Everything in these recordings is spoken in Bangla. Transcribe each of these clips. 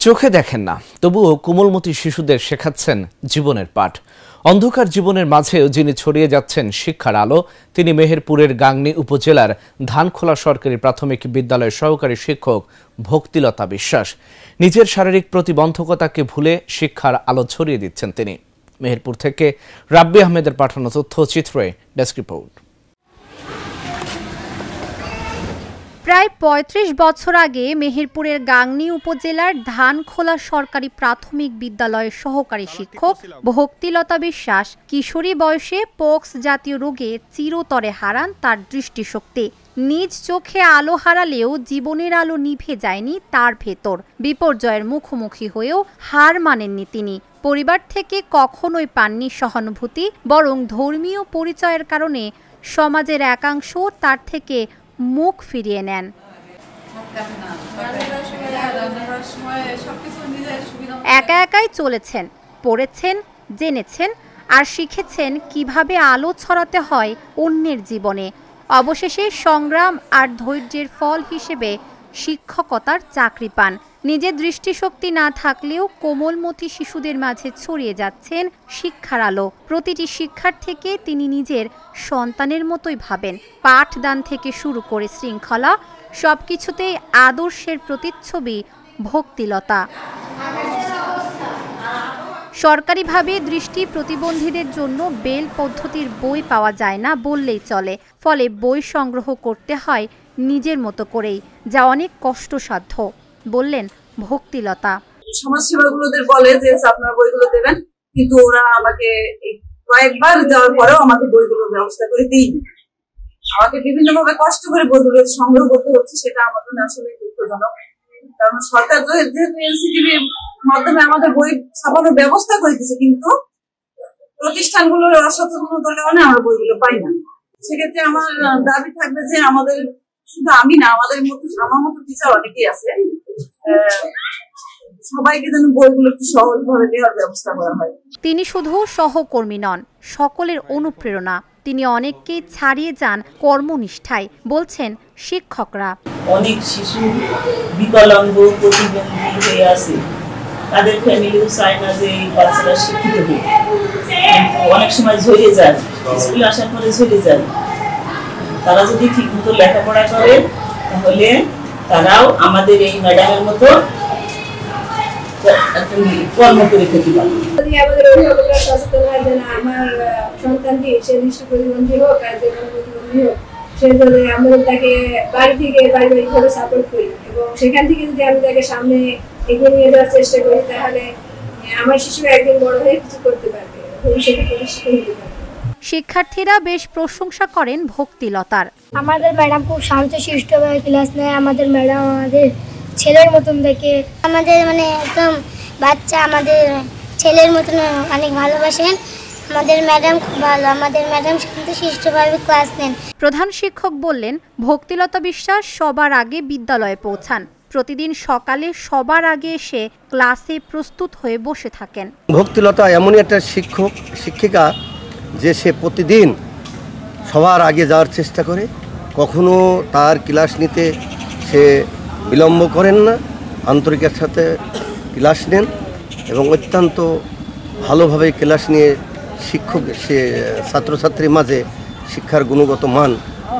চোখে দেখেন না, তবুও কোমলমতি শিশুদের শেখাচ্ছেন জীবনের পাঠ। অন্ধকার জীবনের মাঝেও যিনি ছড়িয়ে যাচ্ছেন শিক্ষার আলো, তিনি মেহেরপুরের গাংনী উপজেলার ধানখোলা সরকারি প্রাথমিক বিদ্যালয়ের সহকারী শিক্ষক ভক্তিলতা বিশ্বাস। নিজের শারীরিক প্রতিবন্ধকতাকে ভুলে শিক্ষার আলো ছড়িয়ে দিচ্ছেন তিনি। মেহেরপুর থেকে রাব্বি আহমেদের পাঠানো তথ্যচিত্রে ডেস্ক রিপোর্ট। প্রায় ৩৫ বছর আগে মেহেরপুরের গাংনী উপজেলার ধানখোলা সরকারি প্রাথমিক বিদ্যালয়ের সহকারী শিক্ষক ভক্তিলতা বিশ্বাস কিশোরী বয়সে পক্স জাতীয় রোগে চিরতরে হারান তার দৃষ্টিশক্তি। নিজ চোখে আলো হারালেও জীবনের আলো নিভে যায়নি তার ভেতর। বিপর্যয়ের মুখোমুখি হয়েও হার মানেননি তিনি। পরিবার থেকে কখনোই পাননি সহানুভূতি, বরং ধর্মীয় পরিচয়ের কারণে সমাজের একাংশ তার থেকে মুখ ফিরিয়ে নেন। একা একাই চলেছেন, পড়েছেন, জেনেছেন আর শিখেছেন কিভাবে আলো ছড়াতে হয় অন্যের জীবনে। অবশেষে সংগ্রাম আর ধৈর্যের ফল হিসেবে শিক্ষকতার চাকরি পান। নিজের দৃষ্টিশক্তি না থাকলেও কোমলমতি শিশুদের মাঝে ছড়িয়ে যাচ্ছেন শিক্ষার আলো। প্রতিটি শিক্ষার্থীকে তিনি নিজের সন্তানের মতোই ভাবেন। পাঠদান থেকে শুরু করে শৃঙ্খলা, সবকিছুতেই আদর্শের প্রতিচ্ছবি ভক্তিলতা। সরকারিভাবে দৃষ্টি প্রতিবন্ধীদের জন্য বেল পদ্ধতির বই পাওয়া যায় না বললেই চলে। ফলে বই সংগ্রহ করতে হয় নিজের মতো করেই, যা অনেক কষ্টসাধ্য, বললেন ভক্তিলতা। সমাজসেবাগুলোদের বলে যে আপনারা বইগুলো দেবেন, কিন্তু ওরা আমাকে কয়েকবার দেওয়ার পরেও আমাকে বইগুলোর ব্যবস্থা করে দিইনি। আমাকে বিভিন্নভাবে কষ্ট করে বইগুলো সংগ্রহ করতে হচ্ছে, সেটা আমার জন্য আসলে দুঃখজনক। কারণ সরকার যেহেতু এনসিটিভির মাধ্যমে আমাদের বই ছাপানোর ব্যবস্থা করে দিচ্ছে, কিন্তু প্রতিষ্ঠানগুলোর অসচেতনতার কারণে আমরা বইগুলো পাই না। সেক্ষেত্রে আমার দাবি থাকবে যে আমাদের, শুধু আমি না, আমাদের মতো আমার মতো টিচার অনেকেই আছে, সবাইকে যেন বইগুলো একটু সহজভাবে দেওয়ার ব্যবস্থা করা হয়। তিনি শুধু সহকর্মী নন, সকলের অনুপ্রেরণা। তিনি অনেককেই ছাড়িয়ে যান কর্মনিষ্ঠায়, বলছেন শিক্ষকরা। অনেক শিশু বিকলাঙ্গ, প্রতিবন্ধী হয়ে আছে, তাদের ফ্যামিলিও চায় না যে এই বাচ্চারা শিক্ষিত হোক, কিন্তু অনেক সময় ঝরে যায়, স্কুলে আসার পরে ঝরে যায়। তারা যদি ঠিক মতো লেখাপড়া করে তাহলে তারাও আমাদের এই ম্যাডামের মতো কর্ম করে খেতে পারবে। যদি আমাদের অভিভাবকরা সচেতন হয় যে না, আমার সন্তানটি সে দৃষ্টি প্রতিবন্ধী হোক আর যে কোনো প্রতিবন্ধী হোক, সে যদি আমাদের তাকে বাড়ি থেকে পারিবারিকভাবে সাপোর্ট করি এবং সেখান থেকে যদি আমি তাকে সামনে এগিয়ে নিয়ে যাওয়ার চেষ্টা করি, তাহলে আমার শিশু একদিন বড় হয়ে কিছু করতে পারবে, ভবিষ্যতে প্রতিষ্ঠিত হতে পারবে। শিক্ষার্থীরা বেশ প্রশংসা করেন ভক্তিলতার। আমাদের ম্যাডাম খুব শান্তশিষ্টভাবে ক্লাস নেয়। আমাদের ম্যাডাম আমাদের ছেলের মতন দেখে, আমাদের একদম বাচ্চা, আমাদের ছেলের মতন অনেক ভালোবাসেন। আমাদের ম্যাডাম খুব ভালো, আমাদের ম্যাডাম শান্তশিষ্টভাবে ক্লাস নেন। প্রধান শিক্ষক বললেন, ভক্তিলতা বিশ্বাস সবার আগে বিদ্যালয়ে পৌঁছান। প্রতিদিন সকালে সবার আগে এসে ক্লাসে প্রস্তুত হয়ে বসে থাকেন। ভক্তিলতা এমনই একটা শিক্ষিকা যে সে প্রতিদিন সবার আগে যাওয়ার চেষ্টা করে, কখনো তার ক্লাস নিতে সে বিলম্ব করেন না, আন্তরিকের সাথে ক্লাস নেন এবং অত্যন্ত ভালোভাবে ক্লাস নিয়ে শিক্ষক সে ছাত্রছাত্রীর মাঝে শিক্ষার গুণগত মান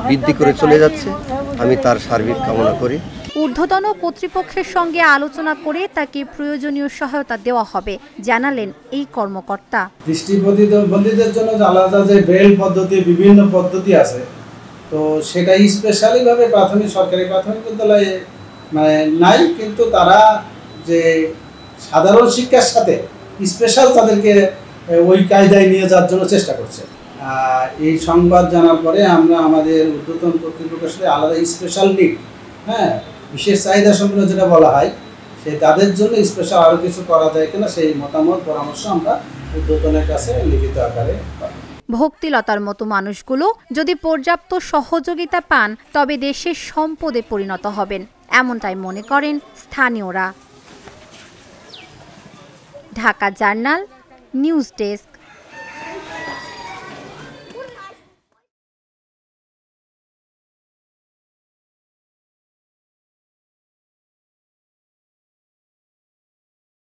বৃদ্ধি করে চলে যাচ্ছে। আমি তার সার্বিক কামনা করি। ঊর্ধ্বতন কর্তৃপক্ষের সঙ্গে আলোচনা করে তাকে প্রয়োজনীয় সহায়তা দেওয়া হবে, জানালেন এই কর্মকর্তা। দৃষ্টিপ্রতিবন্ধীদের জন্য আলাদা যে ব্রেল পদ্ধতি, বিভিন্ন পদ্ধতি আছে, তো সেটা স্পেশালি ভাবে সরকারি প্রাথমিক বিদ্যালয়ে নাই, কিন্তু তারা যে সাধারণ শিক্ষার সাথে স্পেশাল তাদেরকে ওই কায়দায় নিয়ে যাওয়ার জন্য চেষ্টা করছে। এই সংবাদ জানার পরে আমরা আমাদের ঊর্ধ্বতন কর্তৃপক্ষের সাথে আলাদা স্পেশাল নিড, বিশেষ চাহিদা সম্পন্ন যেটা বলা হয়, সে তাদের জন্য স্পেশাল আরও কিছু করা যায় কিনা সেই মতামত পরামর্শ আমরা ঊর্ধ্বতনের কাছে লিখিত আকারে পাই। ভক্তিলতার মতো মানুষগুলো যদি পর্যাপ্ত সহযোগিতা পান, তবে দেশের সম্পদে পরিণত হবেন, এমনটাই মনে করেন স্থানীয়রা। Dhaka journal, news desk.